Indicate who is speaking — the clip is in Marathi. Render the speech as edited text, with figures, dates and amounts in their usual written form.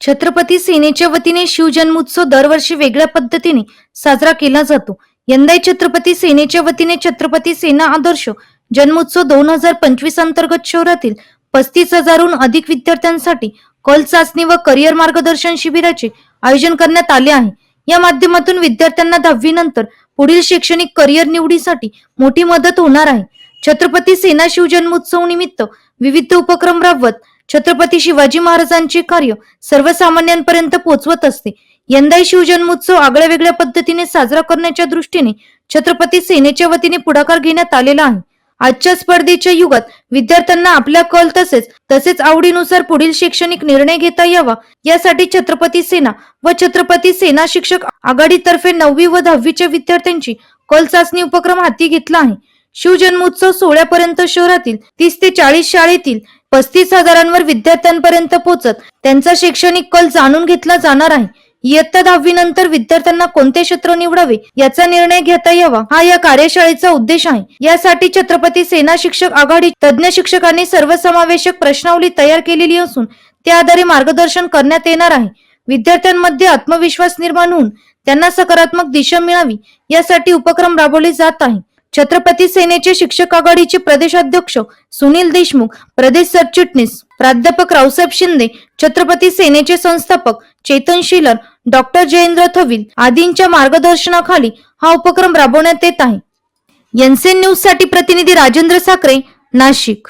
Speaker 1: छत्रपती सेनेच्या वतीने शिवजन्मोत्सव दरवर्षी वेगळ्या पद्धतीने साजरा केला जातो. यंदाही छत्रपती सेनेच्या वतीने छत्रपती सेना आदर्श जन्मोत्सव 2025 अंतर्गत शहरातील 35,000हून अधिक विद्यार्थ्यांसाठी कल चाचणी व करिअर मार्गदर्शन शिबिराचे आयोजन करण्यात आले आहे. या माध्यमातून विद्यार्थ्यांना 10वी नंतर पुढील शैक्षणिक करिअर निवडीसाठी मोठी मदत होणार आहे. छत्रपती सेना शिवजन्मोत्सव निमित्त विविध उपक्रम राबवत छत्रपती शिवाजी महाराजांचे कार्य सर्वसामान्यांपर्यंत पोहोचवत असते. यंदाही शिवजन्मोत्सव आगळ्या वेगळ्या पद्धतीने साजरा करण्याच्या दृष्टीने छत्रपती सेनेच्या वतीने पुढाकार घेण्यात आलेला आहे. आजच्या स्पर्धेच्या युगात विद्यार्थ्यांना आपल्या कल तसेच आवडीनुसार पुढील शैक्षणिक निर्णय घेता यावा यासाठी छत्रपती सेना व छत्रपती सेना शिक्षक आघाडीतर्फे 9वी व 10वीच्या विद्यार्थ्यांची कल चाचणी उपक्रम हाती घेतला आहे. शिवजन्मोत्सव सोहळ्यापर्यंत शहरातील 30 ते 40 शाळेतील 35,000वर विद्यार्थ्यांपर्यंत पोहोचत त्यांचा शैक्षणिक कल जाणून घेतला जाणार आहे. इयत्ता 10वी नंतर विद्यार्थ्यांना कोणते क्षेत्र निवडावे याचा निर्णय घेता यावा हा या कार्यशाळेचा उद्देश आहे. यासाठी छत्रपती सेना शिक्षक आघाडी तज्ञ शिक्षकांनी सर्वसमावेशक प्रश्नावली तयार केलेली असून त्या आधारे मार्गदर्शन करण्यात येणार आहे. विद्यार्थ्यांमध्ये आत्मविश्वास निर्माण होऊन त्यांना सकारात्मक दिशा मिळावी यासाठी उपक्रम राबवले जात आहे. छत्रपती सेनेचे शिक्षक आघाडीचे प्रदेशाध्यक्ष सुनील देशमुख, प्रदेश सरचिटणीस प्राध्यापक रावसाहेब शिंदे, छत्रपती सेनेचे संस्थापक चेतन शिलर, डॉक्टर जयेंद्र थविल आदींच्या मार्गदर्शनाखाली हा उपक्रम राबवण्यात येत आहे. एनसीएन न्यूज साठी प्रतिनिधी राजेंद्र साखरे, नाशिक.